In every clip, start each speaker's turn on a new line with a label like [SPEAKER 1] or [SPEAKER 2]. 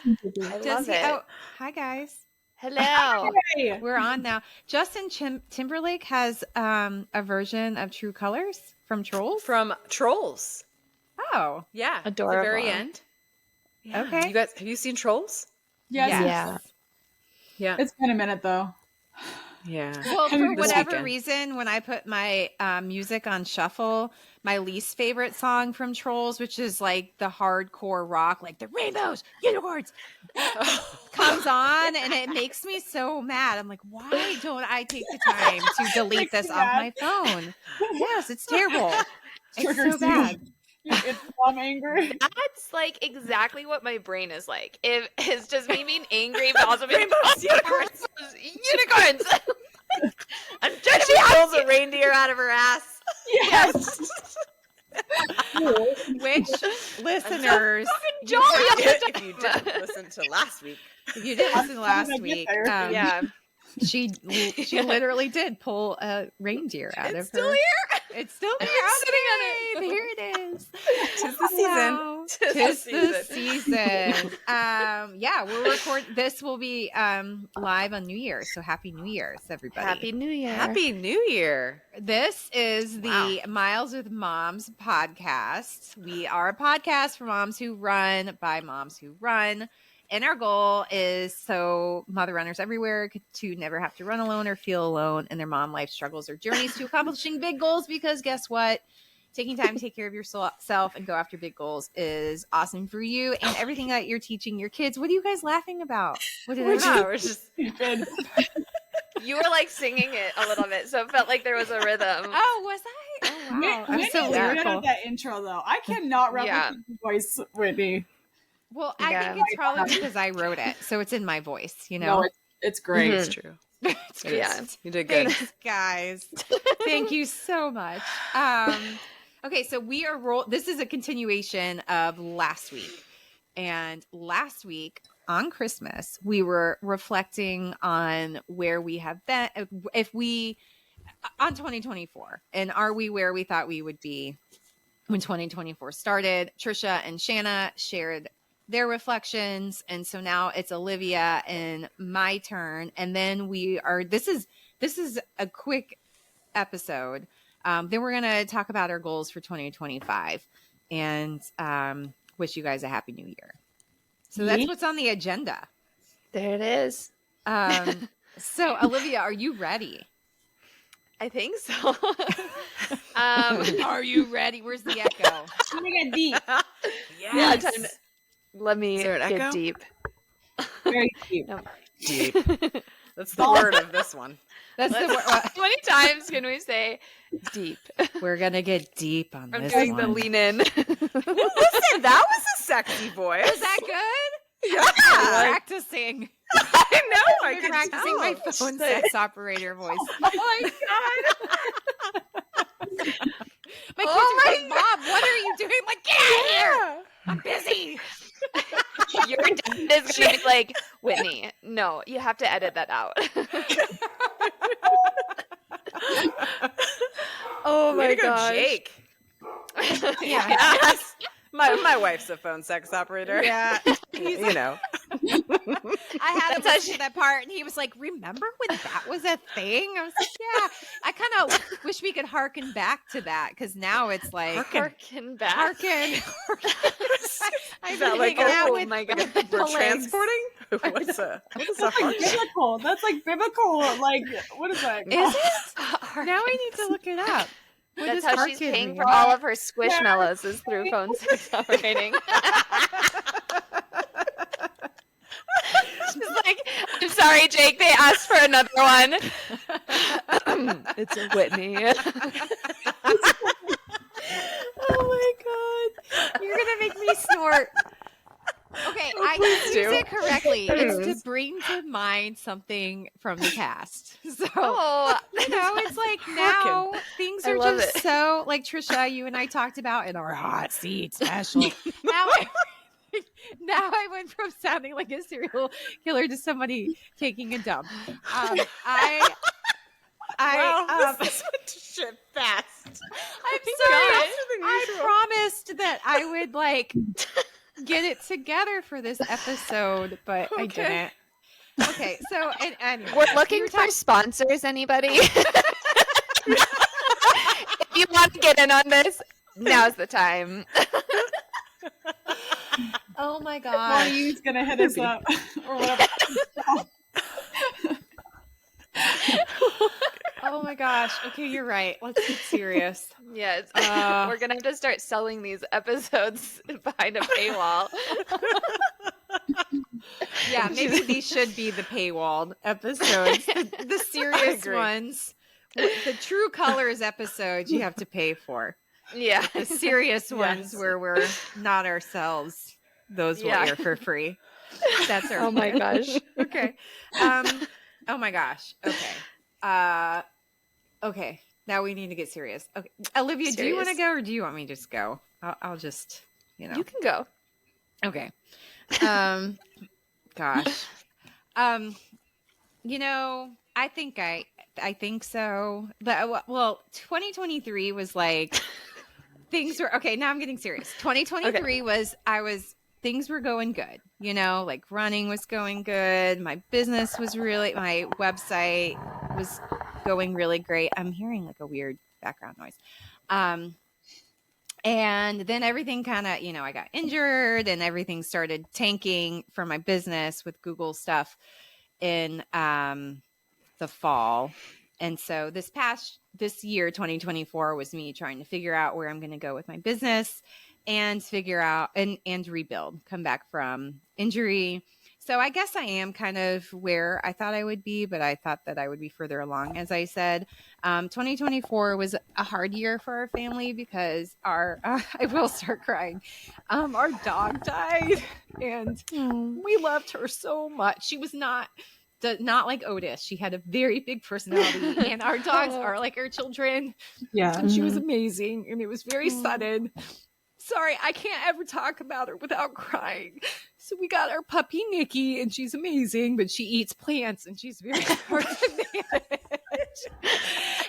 [SPEAKER 1] I love it.
[SPEAKER 2] Oh, hi guys.
[SPEAKER 1] Hello.
[SPEAKER 3] Hey.
[SPEAKER 2] We're on now. Justin Timberlake has a version of True Colors from Trolls.
[SPEAKER 4] From Trolls.
[SPEAKER 2] Oh,
[SPEAKER 4] Yeah.
[SPEAKER 1] Adorable.
[SPEAKER 4] At the very end. Yeah.
[SPEAKER 2] Okay.
[SPEAKER 4] You guys, have you seen Trolls?
[SPEAKER 3] Yes.
[SPEAKER 1] Yeah.
[SPEAKER 4] Yeah.
[SPEAKER 3] It's been a minute though.
[SPEAKER 4] Yeah.
[SPEAKER 2] well, for
[SPEAKER 4] This
[SPEAKER 2] whatever
[SPEAKER 4] weekend.
[SPEAKER 2] reason, when I put my music on shuffle, my least favorite song from Trolls, which is like the hardcore rock, like the rainbows, unicorns, comes on, and it makes me so mad. I'm like, why don't I take the time to delete this off my phone? Yes, it's terrible. It's
[SPEAKER 3] Triggers
[SPEAKER 2] so bad.
[SPEAKER 3] It's mom angry.
[SPEAKER 1] That's like exactly what my brain is like. It's just me being angry, but also being
[SPEAKER 4] Rainbows, unicorns.
[SPEAKER 1] unicorns. I'm trying to
[SPEAKER 4] She
[SPEAKER 1] be
[SPEAKER 4] pulls a reindeer out of her ass.
[SPEAKER 3] Yes.
[SPEAKER 2] Which listeners,
[SPEAKER 1] jolly all the
[SPEAKER 4] If you didn't listen to last week.
[SPEAKER 2] if you didn't listen last
[SPEAKER 3] Get
[SPEAKER 2] week,
[SPEAKER 3] there.
[SPEAKER 1] Yeah.
[SPEAKER 2] she literally did pull a reindeer out
[SPEAKER 4] It's
[SPEAKER 2] of her.
[SPEAKER 4] still here.
[SPEAKER 2] It's still there.
[SPEAKER 1] sitting on it.
[SPEAKER 2] Okay, Here it is.
[SPEAKER 4] Tis the season.
[SPEAKER 2] Wow.
[SPEAKER 4] Tis the
[SPEAKER 2] Tis the season. Yeah, we'll record. This will be live on New Year's. So happy New Year's, everybody.
[SPEAKER 1] Happy New Year.
[SPEAKER 4] Happy New Year.
[SPEAKER 2] This is the Miles with Moms podcast. We are a podcast for moms who run by moms who run. And our goal is so mother runners everywhere to never have to run alone or feel alone in their mom life struggles or journeys to accomplishing big goals. Because guess what? Taking time to take care of yourself and go after big goals is awesome for you and everything that you're teaching your kids. What are you guys laughing about? What did I do?
[SPEAKER 4] We're just
[SPEAKER 3] Stupid.
[SPEAKER 1] You were like singing it a little bit, so it felt like there was a rhythm.
[SPEAKER 2] Oh, was I? Oh, wow. I'm
[SPEAKER 3] Whitney's
[SPEAKER 2] so
[SPEAKER 3] good
[SPEAKER 2] lyrical.
[SPEAKER 3] at that intro though. I cannot replicate the voice, Whitney.
[SPEAKER 2] Well, I
[SPEAKER 1] Yeah.
[SPEAKER 2] think it's probably because I wrote it. So it's in my voice, you know?
[SPEAKER 3] No, it's great.
[SPEAKER 4] It's true.
[SPEAKER 2] It's
[SPEAKER 4] It is.
[SPEAKER 1] Yeah.
[SPEAKER 4] You did good.
[SPEAKER 2] Thanks, guys. Thank you so much. Okay, so we are this is a continuation of last week. And last week on Christmas, we were reflecting on where we have been, on 2024. And are we where we thought we would be when 2024 started? Trisha and Shanna shared their reflections, and so now it's Olivia and my turn, and then this is a quick episode. Then we're gonna talk about our goals for 2025 and wish you guys a happy new year. So that's what's on the agenda.
[SPEAKER 1] There it is.
[SPEAKER 2] So Olivia, are you ready?
[SPEAKER 1] I think so.
[SPEAKER 2] Are you ready? Where's the echo?
[SPEAKER 3] I'm gonna get deep.
[SPEAKER 1] Yeah, time to, let me
[SPEAKER 4] Is there an
[SPEAKER 1] get
[SPEAKER 4] echo?
[SPEAKER 1] deep.
[SPEAKER 3] Very deep.
[SPEAKER 1] No.
[SPEAKER 4] Deep. That's the word of this one.
[SPEAKER 2] That's the word.
[SPEAKER 1] How many times can we say deep?
[SPEAKER 2] We're gonna get deep on
[SPEAKER 1] I'm
[SPEAKER 2] this
[SPEAKER 1] doing
[SPEAKER 2] one.
[SPEAKER 1] the lean in.
[SPEAKER 4] Listen, that was a sexy voice.
[SPEAKER 2] Is that good?
[SPEAKER 4] Yeah.
[SPEAKER 2] I'm practicing.
[SPEAKER 4] I know. I
[SPEAKER 2] I'm
[SPEAKER 4] can
[SPEAKER 2] practicing
[SPEAKER 4] tell.
[SPEAKER 2] my phone sex operator voice.
[SPEAKER 4] Oh my god.
[SPEAKER 2] My kids are like, Mom, what are you doing? I'm like, get out of here. I'm busy.
[SPEAKER 1] Your dad is gonna be like, Whitney, no, you have to edit that out. Oh
[SPEAKER 4] Way
[SPEAKER 1] my
[SPEAKER 4] to go,
[SPEAKER 1] gosh.
[SPEAKER 4] Jake.
[SPEAKER 2] Yeah.
[SPEAKER 4] Yes. My wife's a phone sex operator.
[SPEAKER 2] Yeah.
[SPEAKER 4] You know.
[SPEAKER 2] I had him
[SPEAKER 1] That's how
[SPEAKER 2] listen to that part, and he was like, remember when that was a thing? I was like, yeah. I kind of wish we could harken back to that, because now it's like,
[SPEAKER 1] Harken back.
[SPEAKER 2] harken. I've
[SPEAKER 4] Is that
[SPEAKER 2] been
[SPEAKER 4] like
[SPEAKER 2] hanging out
[SPEAKER 1] oh
[SPEAKER 2] with
[SPEAKER 1] my god.
[SPEAKER 4] We're
[SPEAKER 2] the legs.
[SPEAKER 4] transporting? What is a
[SPEAKER 3] That's like biblical. That's like biblical. Like, what is that?
[SPEAKER 2] Is it? Now I need to look it up. What
[SPEAKER 1] That's
[SPEAKER 2] does
[SPEAKER 1] how she's
[SPEAKER 2] harken
[SPEAKER 1] paying
[SPEAKER 2] mean?
[SPEAKER 1] for all of her squishmallows is through phone sex operating. She's like, I'm sorry, Jake, they asked for another one. It's a Whitney.
[SPEAKER 2] Oh my god. You're gonna make me snort. Okay, I
[SPEAKER 4] please
[SPEAKER 2] use
[SPEAKER 4] do.
[SPEAKER 2] it correctly. It's to bring to mind something from the past. So
[SPEAKER 1] Oh,
[SPEAKER 2] you know, it's like now things
[SPEAKER 1] I
[SPEAKER 2] are
[SPEAKER 1] love
[SPEAKER 2] just
[SPEAKER 1] it.
[SPEAKER 2] so like Trisha, you and I talked about in our hot seat special. Now I went from sounding like a serial killer to somebody taking a dump.
[SPEAKER 4] Wow, this went to shit fast.
[SPEAKER 2] I'm sorry. I promised that I would like get it together for this episode, but I
[SPEAKER 4] Okay.
[SPEAKER 2] didn't. Okay, so anyway,
[SPEAKER 1] We're looking for sponsors, anybody? If you want to get in on this, now's the time.
[SPEAKER 2] Oh my
[SPEAKER 3] One
[SPEAKER 2] gosh.
[SPEAKER 3] of you's gonna hit us up or whatever.
[SPEAKER 2] Oh my gosh. Okay, you're right. Let's get serious.
[SPEAKER 1] Yes.
[SPEAKER 2] Uh,
[SPEAKER 1] We're going to have to start selling these episodes behind a paywall.
[SPEAKER 2] Yeah, maybe these should be the paywalled episodes. The serious
[SPEAKER 4] agree.
[SPEAKER 2] ones. The True Colors episodes you have to pay for.
[SPEAKER 1] Yeah.
[SPEAKER 2] The serious ones
[SPEAKER 4] Yes.
[SPEAKER 2] where we're not ourselves, those will
[SPEAKER 1] Yeah.
[SPEAKER 2] air for free. That's our
[SPEAKER 1] Oh my
[SPEAKER 2] plan.
[SPEAKER 1] gosh.
[SPEAKER 2] Okay. Oh my gosh. Okay. Okay. Now we need to get serious. Okay. Olivia, do you want to
[SPEAKER 1] Serious.
[SPEAKER 2] go or do you want me to just go? I'll just,
[SPEAKER 1] You can go.
[SPEAKER 2] Okay. Gosh. I think so. But well, 2023 was like things were okay. Now I'm getting serious. 2023 was things were going good. Like running was going good. My website was going really great. I'm hearing like a weird background noise. And then everything kind of, I got injured and everything started tanking for my business with Google stuff in the fall. And so this year, 2024, was me trying to figure out where I'm going to go with my business and figure out and rebuild, come back from injury. So I guess I am kind of where I thought I would be, but I thought that I would be further along. As I said, 2024 was a hard year for our family because I will start crying. Our dog died and we loved her so much. She was not like Otis. She had a very big personality and our dogs are like our children.
[SPEAKER 3] Yeah.
[SPEAKER 2] And she was amazing and it was very sudden. Sorry, I can't ever talk about her without crying. So we got our puppy Nikki and she's amazing, but she eats plants and she's very hard to manage.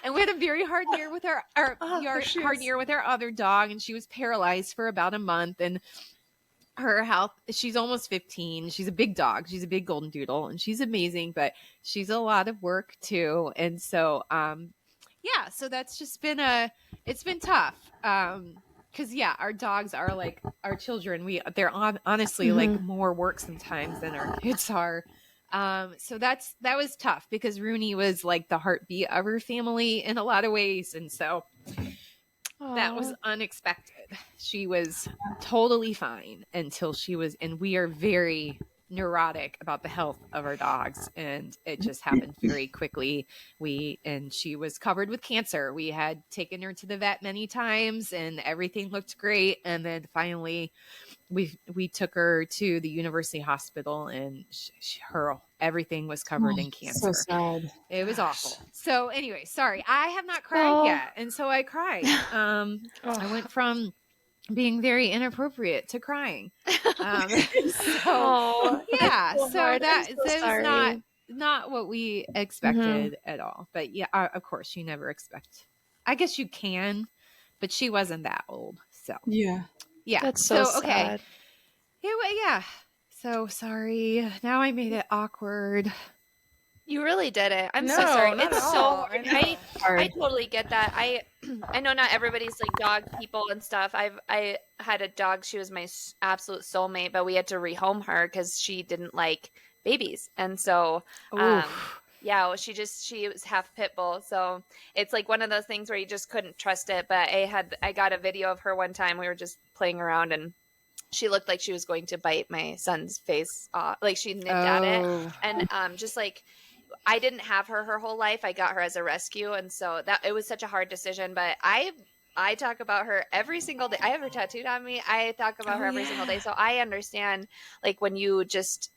[SPEAKER 2] And we had a very hard year with hard year with our other dog, and she was paralyzed for about a month. And her health, she's almost 15. She's a big dog. She's a big golden doodle, and she's amazing, but she's a lot of work too. And so, so that's just been it's been tough. Because our dogs are like our children. They're honestly like more work sometimes than our kids are. So that was tough because Rooney was like the heartbeat of her family in a lot of ways, and so that was unexpected. She was totally fine until she was, and we are very neurotic about the health of our dogs, and it just happened very quickly. She was covered with cancer. We had taken her to the vet many times and everything looked great, and then finally we took her to the university hospital, and her everything was covered in cancer.
[SPEAKER 3] So sad.
[SPEAKER 2] It was awful. So anyway, sorry, I have not cried yet, and so I cried. I went from being very inappropriate to crying. So that is not what we expected at all. But of course, you never expect. I guess you can, but she wasn't that old. So
[SPEAKER 3] Yeah.
[SPEAKER 1] That's so
[SPEAKER 2] okay.
[SPEAKER 1] sad.
[SPEAKER 2] Yeah. So sorry. Now I made it awkward.
[SPEAKER 1] You really did it. I'm
[SPEAKER 4] No,
[SPEAKER 1] so sorry.
[SPEAKER 4] not
[SPEAKER 1] It's
[SPEAKER 4] at
[SPEAKER 1] so
[SPEAKER 4] all.
[SPEAKER 1] hard.
[SPEAKER 4] I
[SPEAKER 1] I totally get that. I know not everybody's like dog people and stuff. I had a dog. She was my absolute soulmate, but we had to rehome her because she didn't like babies, and so she was half pit bull. So it's like one of those things where you just couldn't trust it. But I got a video of her one time. We were just playing around, and she looked like she was going to bite my son's face off. Like she nipped at it, and just like. I didn't have her whole life. I got her as a rescue, and so that it was such a hard decision. But I talk about her every single day. I have her tattooed on me. I talk about her every single day. So I understand, like when you're just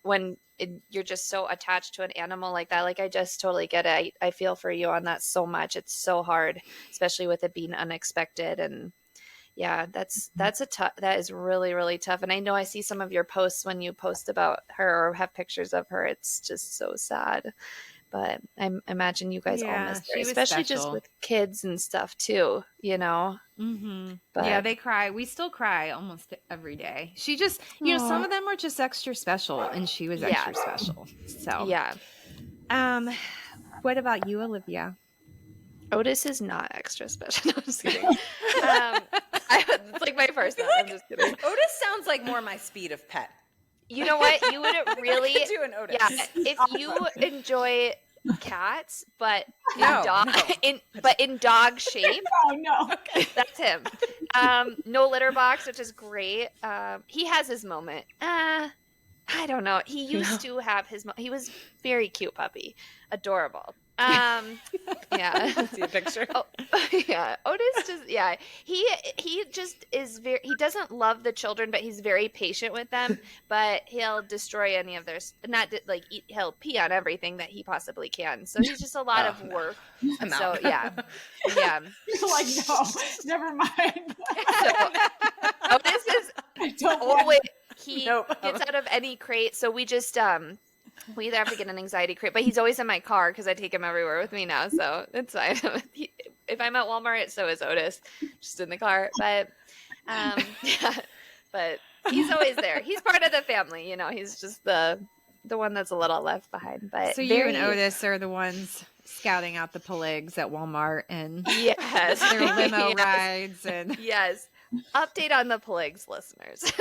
[SPEAKER 1] so attached to an animal like that. Like I just totally get it. I feel for you on that so much. It's so hard, especially with it being unexpected. And yeah, that is really, really tough. And I know I see some of your posts when you post about her or have pictures of her. It's just so sad. But I imagine you guys all missed her,
[SPEAKER 2] she was
[SPEAKER 1] especially just
[SPEAKER 2] special.
[SPEAKER 1] with kids and stuff too, you know?
[SPEAKER 2] Mm-hmm.
[SPEAKER 1] But
[SPEAKER 2] Yeah, they cry. We still cry almost every day. She just, some of them were just extra special, and she was
[SPEAKER 1] Yeah.
[SPEAKER 2] extra special. So,
[SPEAKER 1] yeah,
[SPEAKER 2] um, what about you, Olivia?
[SPEAKER 1] Otis is not extra special. No, I'm just kidding. It's like my first one. I'm just kidding.
[SPEAKER 4] Otis sounds like more my speed of pet.
[SPEAKER 1] You know what? You would really,
[SPEAKER 4] I do an Otis.
[SPEAKER 1] yeah. If you enjoy cats, but in
[SPEAKER 4] No,
[SPEAKER 1] dog,
[SPEAKER 4] no.
[SPEAKER 1] in dog shape,
[SPEAKER 3] Oh no.
[SPEAKER 1] that's him. No litter box, which is great. He has his moment. I don't know. He used to have his. He was very cute puppy, adorable. Yeah.
[SPEAKER 4] See a picture.
[SPEAKER 1] Oh, yeah. Otis just, yeah. He just is very. He doesn't love the children, but he's very patient with them. But he'll destroy any of their. Like he'll pee on everything that he possibly can. So he's just a lot of work.
[SPEAKER 4] I'm
[SPEAKER 1] So
[SPEAKER 4] out.
[SPEAKER 1] yeah.
[SPEAKER 3] You're like, no, never mind.
[SPEAKER 1] So Otis is
[SPEAKER 3] I don't
[SPEAKER 1] always. He
[SPEAKER 4] Nope.
[SPEAKER 1] gets out of any crate, so we just we either have to get an anxiety crate, but he's always in my car because I take him everywhere with me now, so it's fine. If I'm at Walmart, so is Otis, just in the car. But yeah, but he's always there. He's part of the family, He's just the one that's a little left behind. But
[SPEAKER 2] So you and Otis are the ones scouting out the poligs at Walmart and
[SPEAKER 1] yes,
[SPEAKER 2] their limo
[SPEAKER 1] yes.
[SPEAKER 2] rides and
[SPEAKER 1] Yes. Update on the Plagues, listeners.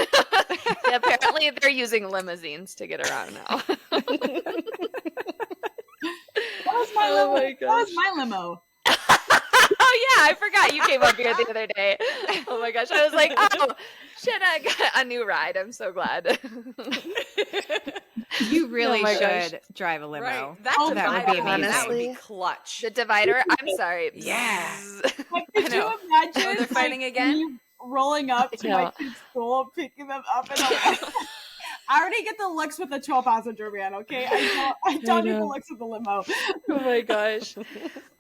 [SPEAKER 1] Apparently, they're using limousines to get around now.
[SPEAKER 3] That was my
[SPEAKER 1] Oh
[SPEAKER 3] limo.
[SPEAKER 1] my
[SPEAKER 3] That
[SPEAKER 1] gosh.
[SPEAKER 3] was my limo.
[SPEAKER 1] Oh yeah, I forgot you came up here the other day. Oh my gosh, I was like, oh shit, I got a new ride. I'm so glad.
[SPEAKER 2] you really
[SPEAKER 1] Oh my gosh.
[SPEAKER 2] should drive a limo.
[SPEAKER 4] Right. That,
[SPEAKER 3] Oh,
[SPEAKER 2] that would be
[SPEAKER 4] divider, that would be
[SPEAKER 1] amazing.
[SPEAKER 4] clutch.
[SPEAKER 1] The divider. I'm sorry.
[SPEAKER 4] Yeah.
[SPEAKER 3] Like, could you
[SPEAKER 4] know.
[SPEAKER 3] imagine
[SPEAKER 4] Oh, they're fighting
[SPEAKER 3] like,
[SPEAKER 4] again?
[SPEAKER 3] me rolling up to my
[SPEAKER 1] No.
[SPEAKER 3] kid's school, picking them up, and I'm like, I already get the looks with the 12-passenger van. Okay, I don't need the
[SPEAKER 1] know.
[SPEAKER 3] looks with the limo.
[SPEAKER 1] Oh my gosh.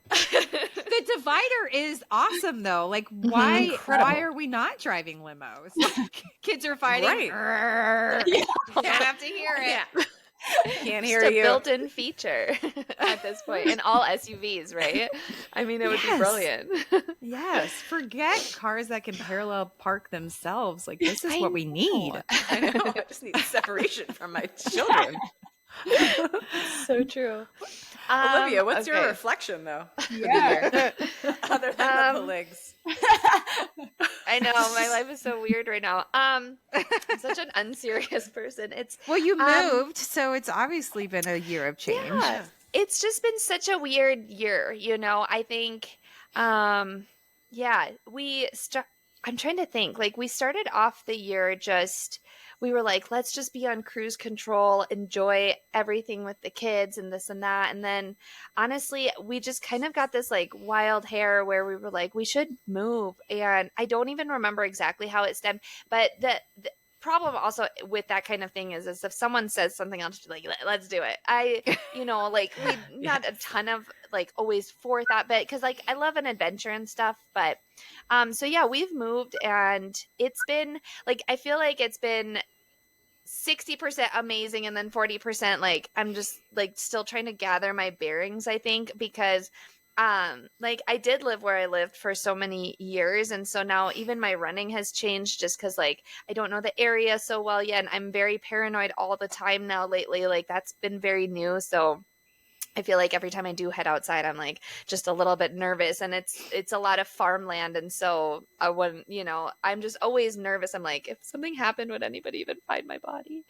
[SPEAKER 2] The divider is awesome though. Like why
[SPEAKER 4] Incredible.
[SPEAKER 2] are we not driving limos? Kids are fighting.
[SPEAKER 4] Right.
[SPEAKER 2] Grrr.
[SPEAKER 3] Yeah.
[SPEAKER 2] Don't have to hear it.
[SPEAKER 4] Yeah. Can't hear
[SPEAKER 1] Just a
[SPEAKER 4] you.
[SPEAKER 1] built-in feature at this point in all SUVs, right? I mean, it would be
[SPEAKER 2] Yes.
[SPEAKER 1] brilliant.
[SPEAKER 2] Yes. Forget cars that can parallel park themselves. Like this is
[SPEAKER 1] I
[SPEAKER 2] what we need.
[SPEAKER 4] I know. I just need separation from my children.
[SPEAKER 1] So true.
[SPEAKER 4] Olivia, what's your
[SPEAKER 1] okay.
[SPEAKER 4] reflection though?
[SPEAKER 3] Yeah.
[SPEAKER 4] Other than the poligs.
[SPEAKER 1] I know my life is so weird right now. I'm such an unserious person. It's
[SPEAKER 2] Well, you moved, so it's obviously been a year of change.
[SPEAKER 1] yeah, it's just been such a weird year. I think, yeah, I'm trying to think. Like we started off the year we were like, let's just be on cruise control, enjoy everything with the kids and this and that. And then honestly, we just kind of got this like wild hair where we were like, we should move. And I don't even remember exactly how it stemmed, but the problem also with that kind of thing is if someone says something, I'll just be like, let's do it. Like we not a ton of like always forethought, but because like I love an adventure and stuff. But so yeah, we've moved and it's been like I feel like it's been 60% amazing and then 40% like I'm just like still trying to gather my bearings, I think, because like I did live where I lived for so many years, and so now even my running has changed just because like I don't know the area so well yet, and I'm very paranoid all the time now lately. Like that's been very new, so I feel like every time I do head outside, I'm like just a little bit nervous, and it's a lot of farmland, and so I'm just always nervous. I'm like, if something happened, would anybody even find my body?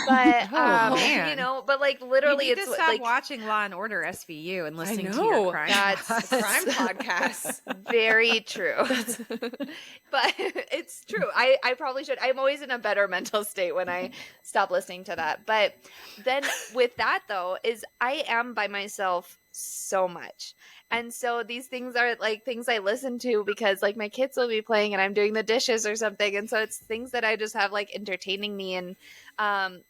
[SPEAKER 1] But
[SPEAKER 2] Oh, man.
[SPEAKER 1] but like literally,
[SPEAKER 2] You need
[SPEAKER 1] it's
[SPEAKER 2] to stop
[SPEAKER 1] like
[SPEAKER 2] watching Law and Order SVU and listening to
[SPEAKER 4] know.
[SPEAKER 2] your crime.
[SPEAKER 1] That's
[SPEAKER 4] Crime podcast.
[SPEAKER 1] very true. But it's true. I probably should. I'm always in a better mental state when I stop listening to that. But then with that though, is I am by myself so much. And so these things are like things I listen to because like my kids will be playing and I'm doing the dishes or something. And so it's things that I just have like entertaining me. And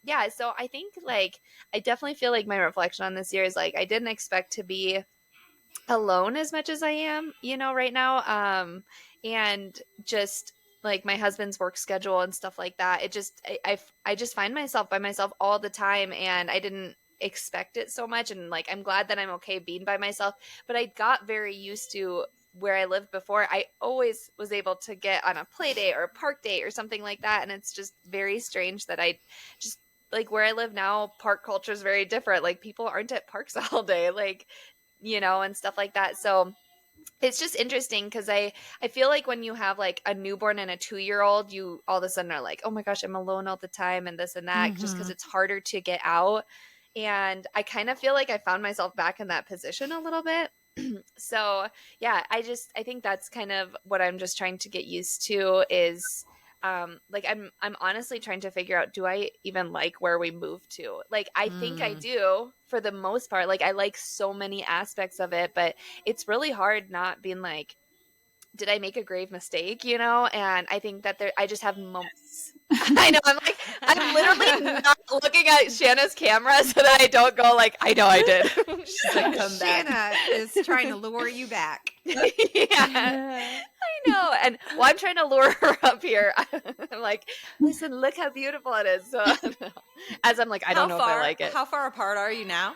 [SPEAKER 1] yeah, so I think like I definitely feel like my reflection on this year is like I didn't expect to be alone as much as I am, right now. And just like my husband's work schedule and stuff like that. It just, I just find myself by myself all the time, and I didn't expect it so much. And like, I'm glad that I'm okay being by myself, but I got very used to where I lived before, I always was able to get on a play date or a park date or something like that. And it's just very strange that I just like where I live now, park culture is very different. Like people aren't at parks all day, like, and stuff like that. So it's just interesting because I feel like when you have like a newborn and a 2-year-old, you all of a sudden are like, oh my gosh, I'm alone all the time and this and that, just because it's harder to get out. And I kind of feel like I found myself back in that position a little bit. So yeah, I think that's kind of what I'm just trying to get used to is like I'm honestly trying to figure out, do I even like where we moved to? Like I think I do for the most part. Like I like so many aspects of it, but it's really hard not being like, did I make a grave mistake, And I think that I just have moments. I know. I'm literally not looking at Shanna's camera so that I don't go like, I know I did. She's like, come back.
[SPEAKER 2] Shanna is trying to lure you back.
[SPEAKER 1] Yeah, I know. And I'm trying to lure her up here. I'm like, listen, look how beautiful it is. So as I'm like, I don't know if I like it.
[SPEAKER 4] How far apart are you now?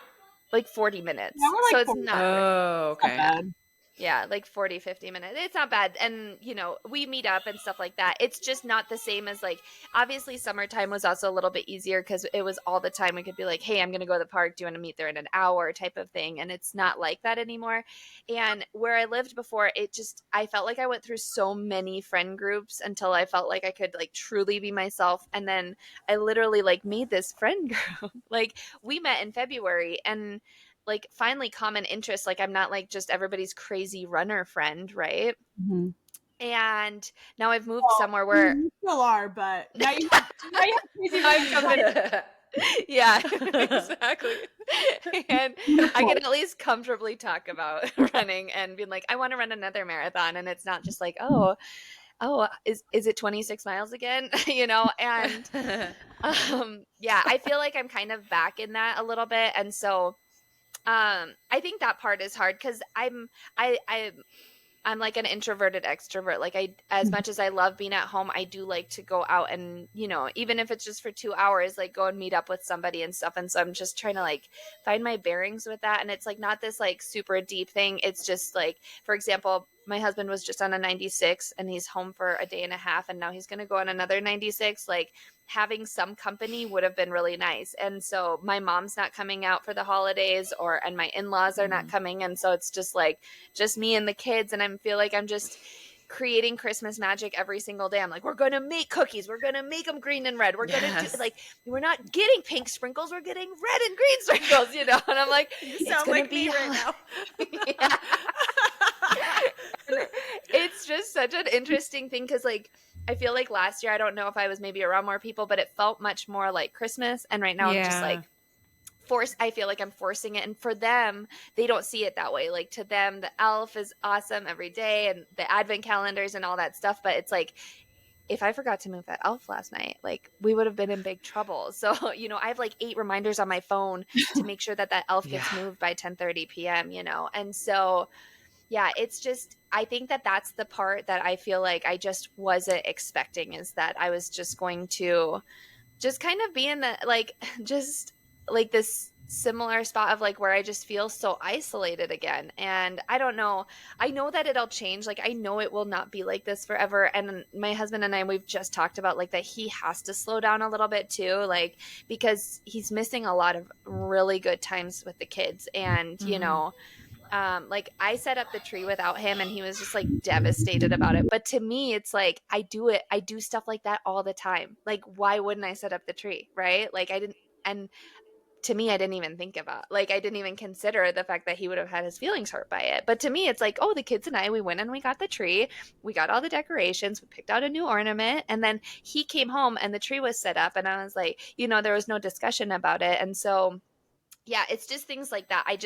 [SPEAKER 1] Like 40 minutes.
[SPEAKER 3] Yeah, we're like
[SPEAKER 1] so it's
[SPEAKER 3] 40.
[SPEAKER 1] not.
[SPEAKER 4] Oh, okay.
[SPEAKER 3] Not bad.
[SPEAKER 1] Yeah, like 40, 50 minutes. It's not bad. And, we meet up and stuff like that. It's just not the same as like, obviously summertime was also a little bit easier because it was all the time. We could be like, hey, I'm going to go to the park. Do you want to meet there in an hour type of thing? And it's not like that anymore. And where I lived before, I felt like I went through so many friend groups until I felt like I could like truly be myself. And then I literally like made this friend group. Like we met in February and like finally common interests. Like I'm not like just everybody's crazy runner friend, right?
[SPEAKER 3] Mm-hmm.
[SPEAKER 1] And now I've moved somewhere where
[SPEAKER 3] you still are, but now you have crazy vibes.
[SPEAKER 1] yeah, exactly. And I can at least comfortably talk about running and being like, I want to run another marathon, and it's not just like, oh, is it 26 miles again? And yeah, I feel like I'm kind of back in that a little bit, and so I think that part is hard because I'm like an introverted extrovert. Like as much as I love being at home, I do like to go out and, even if it's just for 2 hours, like go and meet up with somebody and stuff. And so I'm just trying to like find my bearings with that. And it's like not this like super deep thing. It's just like, for example, my husband was just on a 96 and he's home for a day and a half. And now he's going to go on another 96. Like having some company would have been really nice. And so my mom's not coming out for the holidays and my in-laws are not coming. And so it's just like, just me and the kids. And I feel like I'm just creating Christmas magic every single day. I'm like, we're going to make cookies. We're going to make them green and red. We're going to do like, we're not getting pink sprinkles. We're getting red and green sprinkles, And I'm like,
[SPEAKER 4] You sound like me right now.
[SPEAKER 1] Yeah. It's just such an interesting thing because like I feel like last year, I don't know if I was maybe around more people, but it felt much more like Christmas. And right now I'm just like I feel like I'm forcing it. And for them, they don't see it that way. Like to them, the elf is awesome every day and the advent calendars and all that stuff. But it's like, if I forgot to move that elf last night, like we would have been in big trouble. So, I have like 8 reminders on my phone to make sure that elf gets moved by 10:30 p.m., And so yeah, it's just, I think that that's the part that I feel like I just wasn't expecting, is that I was just going to just kind of be in the, like, just like this similar spot of like where I just feel so isolated again. And I don't know. I know that it'll change. Like, I know it will not be like this forever. And my husband and I, we've just talked about like that he has to slow down a little bit too, like, because he's missing a lot of really good times with the kids. And, like I set up the tree without him and he was just like devastated about it. But to me, it's like, I do stuff like that all the time. Like, why wouldn't I set up the tree? Right. Like and to me, I didn't even think about, like, I didn't even consider the fact that he would have had his feelings hurt by it. But to me, it's like, oh, the kids and I, we went and we got the tree. We got all the decorations. We picked out a new ornament. And then he came home and the tree was set up. And I was like, there was no discussion about it. And so yeah, it's just things like that. I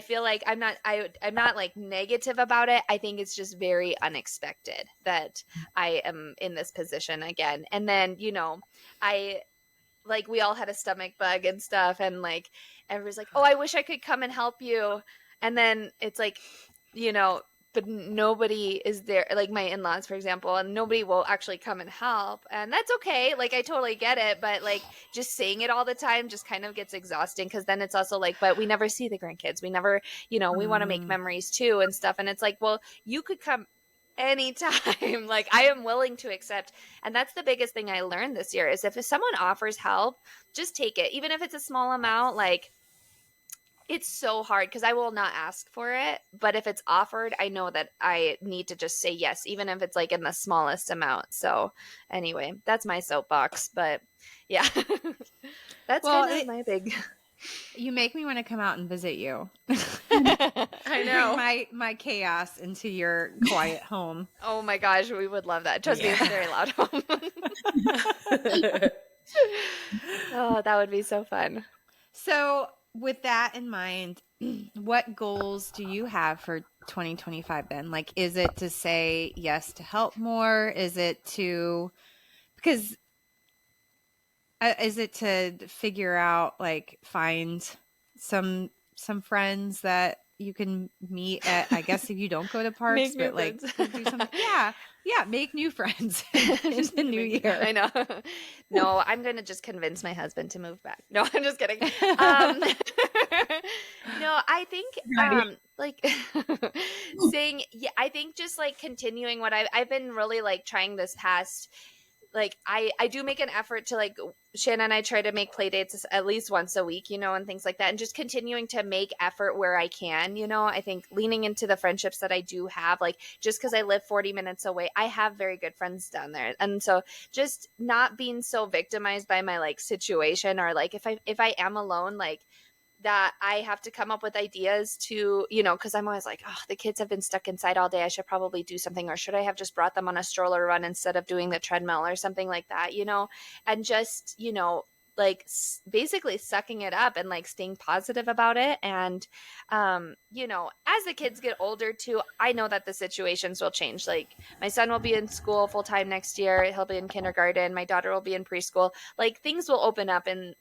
[SPEAKER 1] feel like I'm not like negative about it. I think it's just very unexpected that I am in this position again. And then, I like, we all had a stomach bug and stuff. And like, everybody's like, oh, I wish I could come and help you. And then it's like, but nobody is there, like my in-laws, for example, and nobody will actually come and help. And that's okay. Like, I totally get it. But like just saying it all the time just kind of gets exhausting, because then it's also like, but we never see the grandkids. We never, we want to make memories too and stuff. And it's like, well, you could come anytime. Like, I am willing to accept. And that's the biggest thing I learned this year is if someone offers help, just take it. Even if it's a small amount, like, it's so hard because I will not ask for it. But if it's offered, I know that I need to just say yes, even if it's like in the smallest amount. So anyway, that's my soapbox. But yeah, that's kind of my big.
[SPEAKER 2] You make me want to come out and visit you.
[SPEAKER 4] I know.
[SPEAKER 2] Bring my chaos into your quiet home.
[SPEAKER 1] Oh my gosh, we would love that. Trust me, it's a very loud home. Oh, that would be so fun.
[SPEAKER 2] So with that in mind, what goals do you have for 2025 then? Like, is it to say yes to help more? Is it to figure out, like, find some friends that you can meet at, I guess if you don't go to parks, but like do something. Yeah, make new friends in the new year.
[SPEAKER 1] I know. No, I'm going to just convince my husband to move back. No, I'm just kidding. No, I think like saying, yeah, I think just like continuing what I've been really like trying this past, like I do make an effort to, like, Shanna and I try to make play dates at least once a week, and things like that. And just continuing to make effort where I can, I think leaning into the friendships that I do have, like, just because I live 40 minutes away, I have very good friends down there. And so just not being so victimized by my like situation, or like if I am alone, like, that I have to come up with ideas to, because I'm always like, oh, the kids have been stuck inside all day. I should probably do something, or should I have just brought them on a stroller run instead of doing the treadmill or something like that, and just, like basically sucking it up and like staying positive about it. And, as the kids get older too, I know that the situations will change. Like, my son will be in school full time next year. He'll be in kindergarten. My daughter will be in preschool. Like, things will open up, and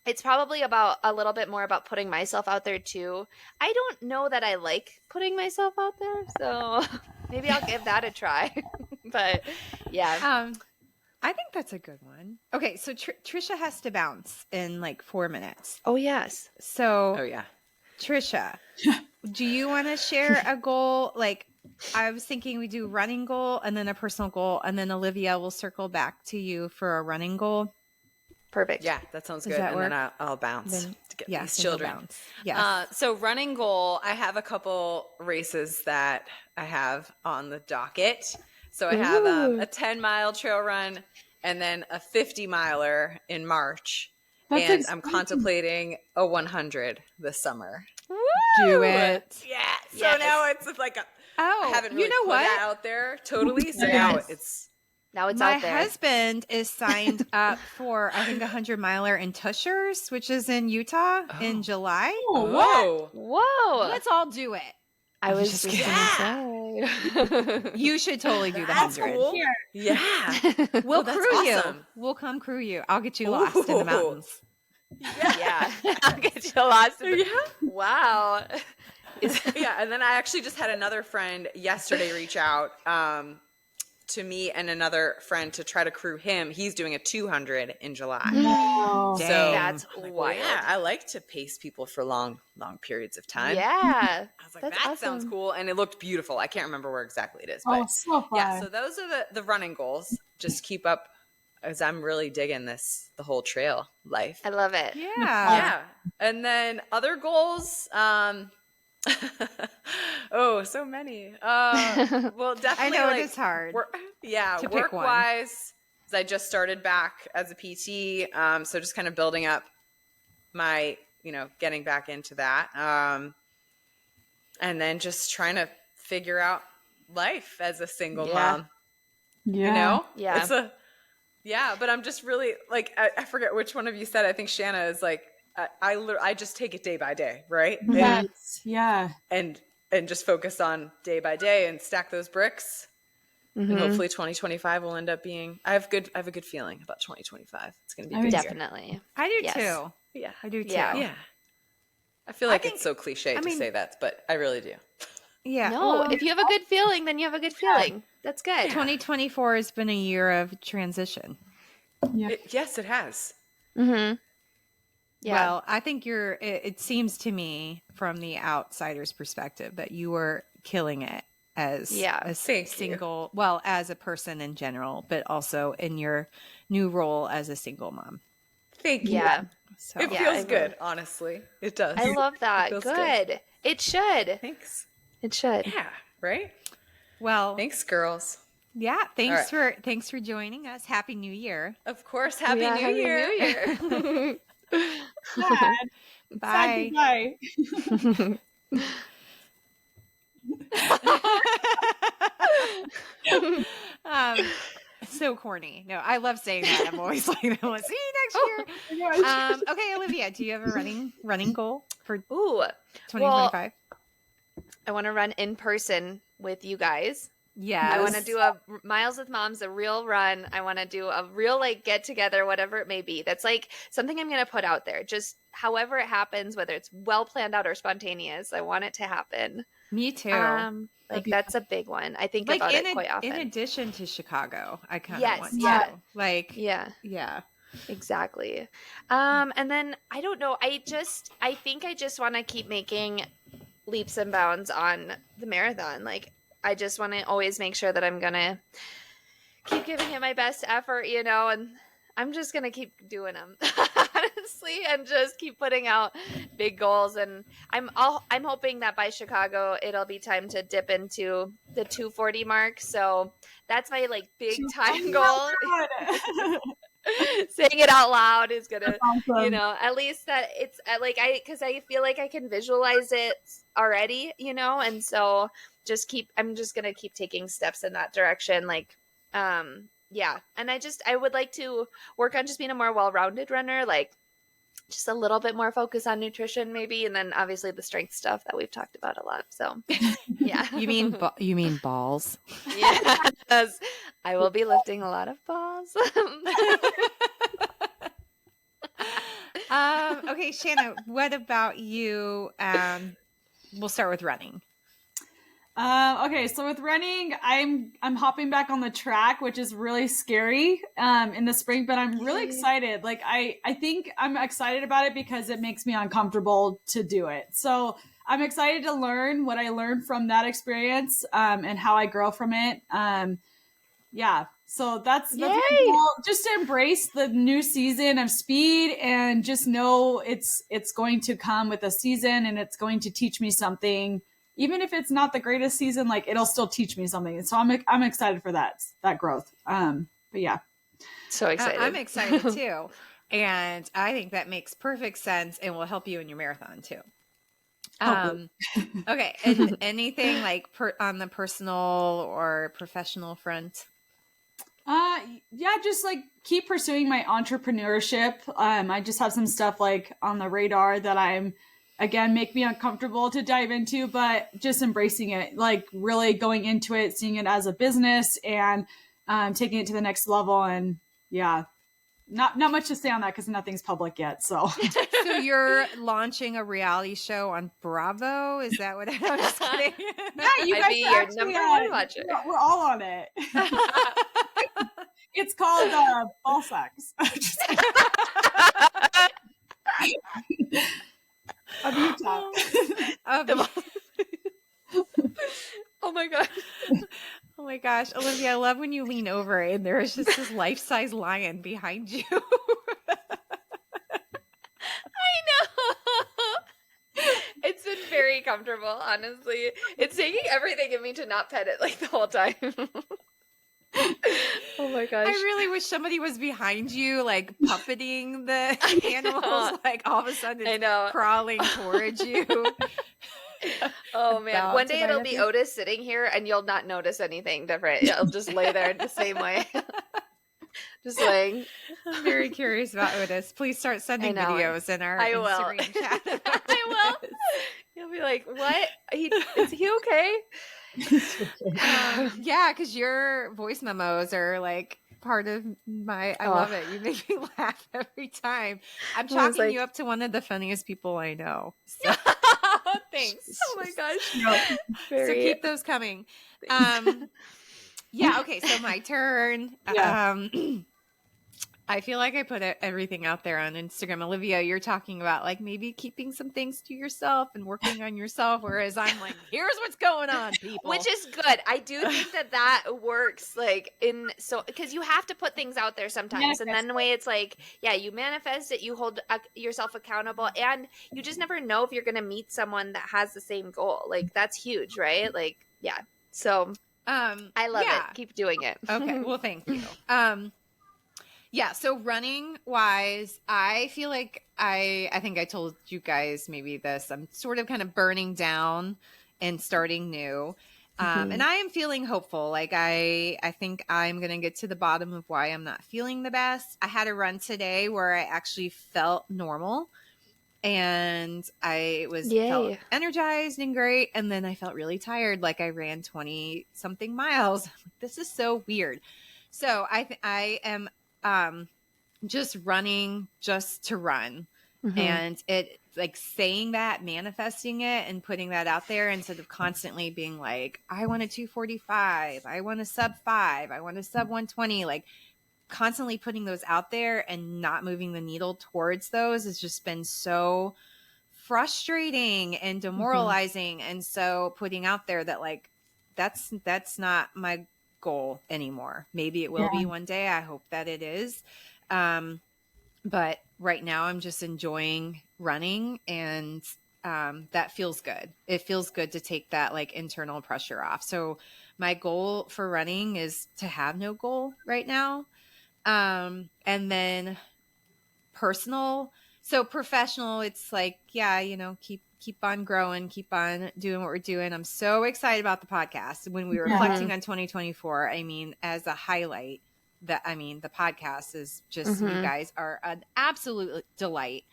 [SPEAKER 1] it's probably about a little bit more about putting myself out there too. I don't know that I like putting myself out there, so maybe I'll give that a try. But yeah.
[SPEAKER 2] I think that's a good one. Okay, so Trisha has to bounce in like 4 minutes.
[SPEAKER 1] Oh, yes.
[SPEAKER 2] So,
[SPEAKER 4] Oh, yeah.
[SPEAKER 2] Trisha, do you want to share a goal? Like, I was thinking we do running goal and then a personal goal, and then Olivia will circle back to you for a running goal.
[SPEAKER 1] Perfect.
[SPEAKER 4] Yeah, that sounds
[SPEAKER 2] Does
[SPEAKER 4] good.
[SPEAKER 2] that
[SPEAKER 4] And
[SPEAKER 2] work?
[SPEAKER 4] then I'll bounce to get these children.
[SPEAKER 2] Yes.
[SPEAKER 4] So running goal, I have a couple races that I have on the docket. So I have a 10-mile trail run and then a 50-miler in March.
[SPEAKER 3] That's
[SPEAKER 4] and
[SPEAKER 3] exciting.
[SPEAKER 4] I'm contemplating a 100 this summer.
[SPEAKER 2] Woo! Do it.
[SPEAKER 4] Yeah. So now it's like I haven't really put that out there totally. So now it's
[SPEAKER 2] My
[SPEAKER 1] out there.
[SPEAKER 2] husband is signed up for, I think, 100-miler in Tushers, which is in Utah in July.
[SPEAKER 3] Oh,
[SPEAKER 1] Whoa.
[SPEAKER 2] Let's all do it.
[SPEAKER 1] I was just gonna say.
[SPEAKER 2] You should totally do the
[SPEAKER 4] That's
[SPEAKER 2] 100.
[SPEAKER 4] cool. Yeah.
[SPEAKER 2] We'll
[SPEAKER 4] that's
[SPEAKER 2] crew
[SPEAKER 4] awesome.
[SPEAKER 2] you. We'll come crew you. I'll get you lost in the mountains.
[SPEAKER 1] Yeah. I'll get you lost. Wow.
[SPEAKER 4] Yeah. And then I actually just had another friend yesterday reach out to me and another friend to try to crew him. He's doing a 200 in July.
[SPEAKER 3] wow.
[SPEAKER 4] So
[SPEAKER 1] That's
[SPEAKER 4] I'm like,
[SPEAKER 1] wild.
[SPEAKER 4] yeah, I like to pace people for long periods of time.
[SPEAKER 1] Yeah.
[SPEAKER 4] I was like,
[SPEAKER 1] That's
[SPEAKER 4] that sounds
[SPEAKER 1] awesome.
[SPEAKER 4] cool. And it looked beautiful. I can't remember where exactly it is.
[SPEAKER 3] Oh,
[SPEAKER 4] But
[SPEAKER 3] so fun.
[SPEAKER 4] yeah, so those are the running goals. Just keep up, as I'm really digging the whole trail life.
[SPEAKER 1] I love it.
[SPEAKER 2] Yeah.
[SPEAKER 4] Yeah. And then other goals, oh, so many. Well, definitely.
[SPEAKER 2] I know
[SPEAKER 4] like,
[SPEAKER 2] it is hard.
[SPEAKER 4] To
[SPEAKER 2] pick one.
[SPEAKER 4] work-wise, I just started back as a PT, so just kind of building up my, getting back into that, and then just trying to figure out life as a single mom.
[SPEAKER 3] Yeah.
[SPEAKER 1] Yeah.
[SPEAKER 4] It's but I'm just really like I forget which one of you said. I think Shanna is like I just take it day by day, right?
[SPEAKER 3] Yes. Yeah.
[SPEAKER 4] And just focus on day by day and stack those bricks.
[SPEAKER 1] Mm-hmm.
[SPEAKER 4] And hopefully 2025 will end up being I have a good feeling about 2025. It's going to be a good year.
[SPEAKER 1] Definitely.
[SPEAKER 2] I do
[SPEAKER 1] Yes.
[SPEAKER 2] too.
[SPEAKER 4] Yeah.
[SPEAKER 2] I do too.
[SPEAKER 1] Yeah.
[SPEAKER 4] Yeah. I feel like it's so cliche to say that, but I really do.
[SPEAKER 2] Yeah.
[SPEAKER 1] No,
[SPEAKER 2] well,
[SPEAKER 1] if you have a good feeling, then you have a good feeling. That's good.
[SPEAKER 2] 2024 has been a year of transition.
[SPEAKER 4] Yes, it has.
[SPEAKER 1] Mm-hmm. Yeah.
[SPEAKER 2] Well, I think it seems to me from the outsider's perspective that you were killing it as a
[SPEAKER 4] Thank
[SPEAKER 2] single, well, as a person in general, but also in your new role as a single mom.
[SPEAKER 4] Thank you.
[SPEAKER 1] Yeah.
[SPEAKER 2] So
[SPEAKER 4] It
[SPEAKER 1] Yeah,
[SPEAKER 4] feels
[SPEAKER 1] I
[SPEAKER 4] good,
[SPEAKER 1] really-
[SPEAKER 4] honestly. It does.
[SPEAKER 1] I love that.
[SPEAKER 4] feels
[SPEAKER 1] Good. It should.
[SPEAKER 4] Thanks.
[SPEAKER 1] It should.
[SPEAKER 4] Yeah, right?
[SPEAKER 2] well,
[SPEAKER 4] Thanks, girls.
[SPEAKER 2] yeah, thanks
[SPEAKER 4] All
[SPEAKER 2] thanks for joining us. Happy New Year.
[SPEAKER 4] Of course, Happy
[SPEAKER 1] Yeah,
[SPEAKER 4] New
[SPEAKER 1] Happy
[SPEAKER 4] Year.
[SPEAKER 1] New Year.
[SPEAKER 3] Sad.
[SPEAKER 2] Bye.
[SPEAKER 3] Goodbye.
[SPEAKER 2] um, so corny. No, I love saying that. I'm always like, I want to see you next year. Okay, Olivia, do you have a running goal for
[SPEAKER 1] Ooh.
[SPEAKER 2] 2025?
[SPEAKER 1] I want to run in person with you guys.
[SPEAKER 2] Yes.
[SPEAKER 1] I want to do a Miles with Moms, a real run. I want to do a real like get together, whatever it may be. That's like something I'm going to put out there. Just however it happens, whether it's well planned out or spontaneous, I want it to happen.
[SPEAKER 2] Me too.
[SPEAKER 1] Like that's a big one. I think
[SPEAKER 2] like
[SPEAKER 1] about it quite often.
[SPEAKER 2] in addition to Chicago, I kind of
[SPEAKER 1] Yes,
[SPEAKER 2] want
[SPEAKER 1] yeah.
[SPEAKER 2] to. Like,
[SPEAKER 1] Yeah.
[SPEAKER 2] yeah.
[SPEAKER 1] Exactly. And then I don't know. I think I just want to keep making leaps and bounds on the marathon. Like I just want to always make sure that I'm gonna keep giving it my best effort, and I'm just gonna keep doing them honestly, and just keep putting out big goals. And I'm hoping that by Chicago it'll be time to dip into the 240 mark. So that's my like big time goal. Saying it out loud is gonna
[SPEAKER 3] Awesome.
[SPEAKER 1] at least that it's like because I feel like I can visualize it already, and so I'm just gonna keep taking steps in that direction, like yeah. And I would like to work on just being a more well-rounded runner, like just a little bit more focus on nutrition maybe, and then obviously the strength stuff that we've talked about a lot. So yeah.
[SPEAKER 2] You mean balls?
[SPEAKER 1] Yes, I will be lifting a lot of balls.
[SPEAKER 2] Okay, Shanna, what about you? We'll start with running.
[SPEAKER 3] Okay, so with running, I'm hopping back on the track, which is really scary in the spring, but I'm really excited. Like I think I'm excited about it because it makes me uncomfortable to do it. So I'm excited to learn what I learned from that experience and how I grow from it. Yeah, so that's my goal, just to embrace the new season of speed and just know it's going to come with a season and it's going to teach me something. Even if it's not the greatest season, like it'll still teach me something. So I'm excited for that growth. But yeah,
[SPEAKER 1] so excited.
[SPEAKER 2] I'm excited too, and I think that makes perfect sense and will help you in your marathon too. Okay, and anything like on the personal or professional front?
[SPEAKER 3] Yeah, just like keep pursuing my entrepreneurship. I just have some stuff like on the radar that again, make me uncomfortable to dive into, but just embracing it, like really going into it, seeing it as a business and taking it to the next level. And yeah, not much to say on that because nothing's public yet. So
[SPEAKER 2] you're launching a reality show on Bravo? Is that what I'm just kidding?
[SPEAKER 3] Yeah, you guys
[SPEAKER 1] I'd be your number one watcher.
[SPEAKER 3] We're all on it. It's called Ball Sex. Of Utah.
[SPEAKER 1] Oh my god.
[SPEAKER 2] Oh my gosh, Olivia, I love when you lean over and there is just this life-size lion behind you.
[SPEAKER 1] I know. It's been very comfortable, honestly. It's taking everything in me to not pet it like the whole time. Oh my gosh.
[SPEAKER 2] I really wish somebody was behind you, like puppeting the animals. Like all of a sudden it's crawling towards you.
[SPEAKER 1] Oh man. One day it'll be Otis sitting here and you'll not notice anything different. It'll just lay there the same way. Just laying.
[SPEAKER 2] I'm very curious about Otis. Please start sending videos in our Instagram chat.
[SPEAKER 1] I will. You'll be like, what? Is he okay?
[SPEAKER 2] Yeah, because your voice memos are like part of I love it. You make me laugh every time. I'm chalking you up to one of the funniest people I know. So.
[SPEAKER 1] Thanks. Oh my gosh.
[SPEAKER 3] No.
[SPEAKER 2] So keep those coming. Yeah. Okay. So my turn.
[SPEAKER 3] Yeah.
[SPEAKER 2] I feel like I put everything out there on Instagram. Olivia, you're talking about like maybe keeping some things to yourself and working on yourself, whereas I'm like, here's what's going on, people.
[SPEAKER 1] Which is good. I do think that works, like because you have to put things out there sometimes, and then the way it's like, yeah, you manifest it, you hold yourself accountable, and you just never know if you're going to meet someone that has the same goal. Like that's huge, right? Like, yeah. So, I love it. Keep doing it.
[SPEAKER 2] Okay. Well, thank you. Yeah, so running wise, I feel like I think I told you guys maybe this. I'm sort of kind of burning down and starting new. And I am feeling hopeful. Like I think I'm going to get to the bottom of why I'm not feeling the best. I had a run today where I actually felt normal and I felt energized and great. And then I felt really tired. Like I ran 20 something miles. This is so weird. So I am just running just to run. And it like saying that, manifesting it and putting that out there instead of constantly being like, I want a 245, I want a sub 5, I want a sub 120, like constantly putting those out there and not moving the needle towards those has just been so frustrating and demoralizing. And so putting out there that like, that's not my goal anymore. Maybe it will be one day. I hope that it is. But right now I'm just enjoying running and that feels good. It feels good to take that like internal pressure off. So my goal for running is to have no goal right now. And then personal. So professional, it's like, yeah, keep on growing, keep on doing what we're doing. I'm so excited about the podcast. When we were reflecting on 2024, I mean, as a highlight, the podcast is just, you guys are an absolute delight.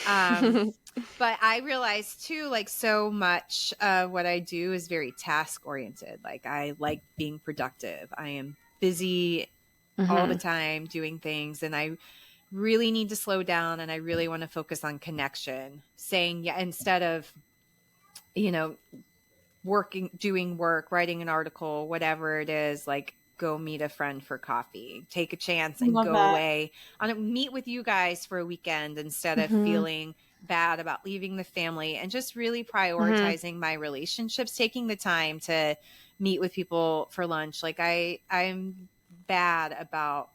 [SPEAKER 2] But I realized too, like so much of what I do is very task oriented. Like I like being productive. I am busy all the time doing things, and I really need to slow down, and I really want to focus on connection, saying yeah instead of doing work, writing an article, whatever it is, like go meet a friend for coffee, take a chance and go away meet with you guys for a weekend instead of feeling bad about leaving the family, and just really prioritizing my relationships, taking the time to meet with people for lunch. Like I'm bad about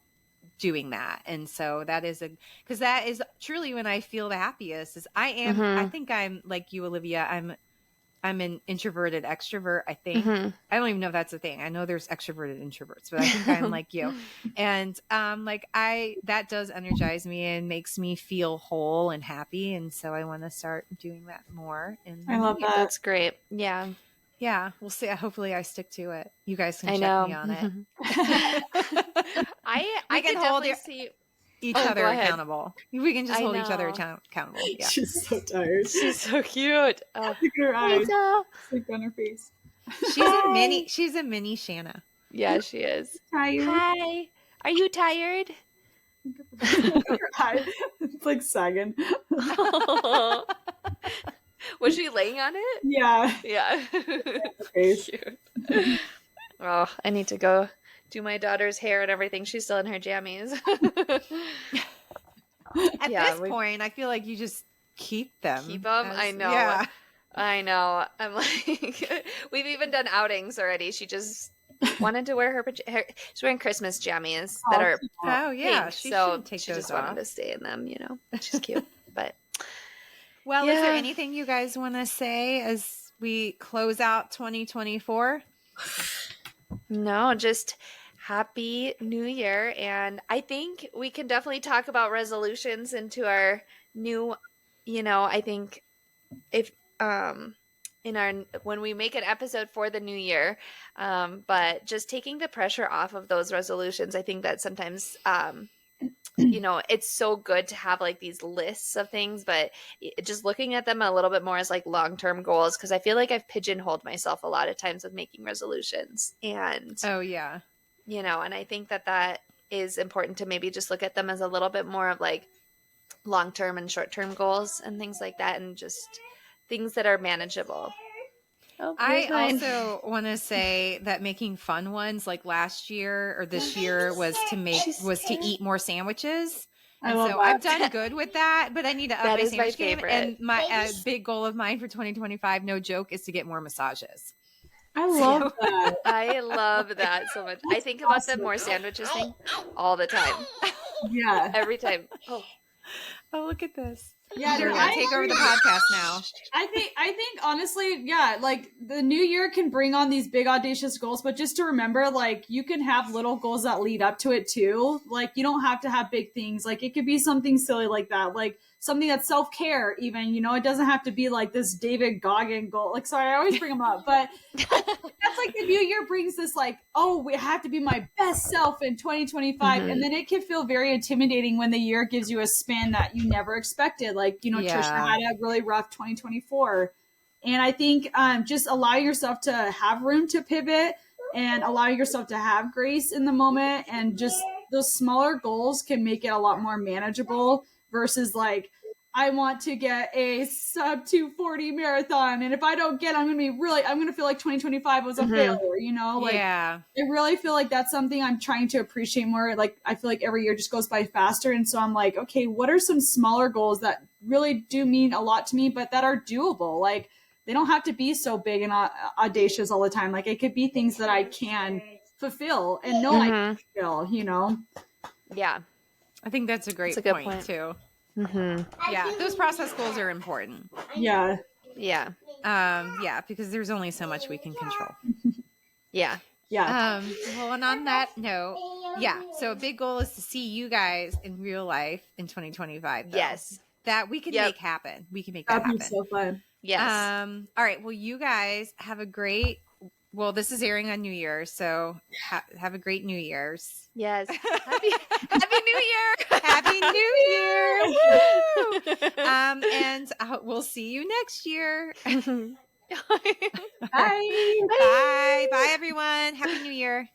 [SPEAKER 2] doing that. And so that is because that is truly when I feel the happiest is I think I'm like you, Olivia. I'm an introverted extrovert. I think I don't even know if that's a thing. I know there's extroverted introverts, but I think I'm like you. And that does energize me and makes me feel whole and happy. And so I want to start doing that more. And
[SPEAKER 3] I love that.
[SPEAKER 1] That's great. Yeah.
[SPEAKER 2] Yeah, we'll see. Hopefully I stick to it. You guys can check me on it.
[SPEAKER 1] I can definitely see
[SPEAKER 2] each other accountable. We can just hold each other accountable. Yeah.
[SPEAKER 3] She's so tired.
[SPEAKER 1] She's so cute. Oh.
[SPEAKER 3] Look at her eyes. Sleep on her face.
[SPEAKER 2] She's a mini Shanna.
[SPEAKER 1] Yeah, she is.
[SPEAKER 3] Tired.
[SPEAKER 1] Hi. Are you tired?
[SPEAKER 3] Her eyes. It's like sagging.
[SPEAKER 1] Was she laying on it?
[SPEAKER 3] Yeah.
[SPEAKER 1] Yeah.
[SPEAKER 3] Cute.
[SPEAKER 1] Oh, I need to go do my daughter's hair and everything. She's still in her jammies.
[SPEAKER 2] At this point, I feel like you just keep them.
[SPEAKER 1] Keep them? I know.
[SPEAKER 2] Yeah.
[SPEAKER 1] I know. I'm like, we've even done outings already. She just wanted to wear her she's wearing Christmas jammies that are
[SPEAKER 2] yeah.
[SPEAKER 1] pink,
[SPEAKER 2] She
[SPEAKER 1] so
[SPEAKER 2] should take
[SPEAKER 1] she
[SPEAKER 2] those
[SPEAKER 1] just
[SPEAKER 2] off.
[SPEAKER 1] wanted to stay in them, She's cute. But
[SPEAKER 2] well, is there anything you guys want to say as we close out 2024?
[SPEAKER 1] No, just happy new year. And I think we can definitely talk about resolutions into our new, I think if when we make an episode for the new year, but just taking the pressure off of those resolutions. I think that sometimes it's so good to have like these lists of things, but just looking at them a little bit more as like long-term goals, because I feel like I've pigeonholed myself a lot of times with making resolutions. And and I think that is important to maybe just look at them as a little bit more of like long-term and short-term goals and things like that, and just things that are manageable. Oh,
[SPEAKER 2] I
[SPEAKER 1] here's mine.
[SPEAKER 2] also want to say that making fun ones like last year or this year was to eat more sandwiches.
[SPEAKER 3] I
[SPEAKER 2] And
[SPEAKER 3] love
[SPEAKER 2] so
[SPEAKER 3] that.
[SPEAKER 2] I've done good with that, but I need to up
[SPEAKER 1] That
[SPEAKER 2] my
[SPEAKER 1] is my
[SPEAKER 2] sandwich game.
[SPEAKER 1] favorite.
[SPEAKER 2] And my big goal of mine for 2025, no joke, is to get more massages.
[SPEAKER 3] I love that.
[SPEAKER 1] I love that so much. I think about the more sandwiches thing all the time.
[SPEAKER 3] Yeah.
[SPEAKER 1] Every time. Oh,
[SPEAKER 2] look at this.
[SPEAKER 3] Yeah,
[SPEAKER 2] Here,
[SPEAKER 3] dude,
[SPEAKER 2] I take over the podcast now.
[SPEAKER 3] I think honestly, yeah, like the new year can bring on these big audacious goals, but just to remember, like you can have little goals that lead up to it too. Like you don't have to have big things. Like it could be something silly like that, like something that's self-care even, you know, it doesn't have to be like this David Goggin goal. Like, sorry, I always bring them up, but that's like the new year brings this like, oh, we have to be my best self in 2025. And then it can feel very intimidating when the year gives you a spin that you never expected. Like, you know,
[SPEAKER 2] Yeah.
[SPEAKER 3] Trisha had a really rough 2024. And I think just allow yourself to have room to pivot and allow yourself to have grace in the moment. And just those smaller goals can make it a lot more manageable versus like, I want to get a sub 240 marathon. And if I don't get, I'm going to feel like 2025 was a failure, you know? Like,
[SPEAKER 2] Yeah.
[SPEAKER 3] I really feel like that's something I'm trying to appreciate more. Like, I feel like every year just goes by faster. And so I'm like, okay, what are some smaller goals that really do mean a lot to me, but that are doable? Like, they don't have to be so big and audacious all the time. Like, it could be things that I can fulfill and know I can fulfill, you know?
[SPEAKER 1] yeah.
[SPEAKER 2] I think that's a great
[SPEAKER 1] good
[SPEAKER 2] point,
[SPEAKER 1] point.
[SPEAKER 2] too. Yeah, those process goals are important.
[SPEAKER 3] Yeah.
[SPEAKER 1] Yeah.
[SPEAKER 2] Yeah, because there's only so much we can control.
[SPEAKER 1] Yeah.
[SPEAKER 3] Yeah.
[SPEAKER 2] Well, and on that note, yeah, so a big goal is to see you guys in real life in 2025. Though.
[SPEAKER 1] Yes.
[SPEAKER 2] That we can make happen. We can make that
[SPEAKER 3] That'd
[SPEAKER 2] happen.
[SPEAKER 3] be so fun.
[SPEAKER 1] Yes.
[SPEAKER 2] All right. Well, you guys have a great. Well, this is airing on New Year's, so have a great New Year's.
[SPEAKER 1] Yes. Happy New Year.
[SPEAKER 2] Happy New Year. Woo! And we'll see you next year.
[SPEAKER 3] Bye.
[SPEAKER 2] Bye. Bye, everyone. Happy New Year.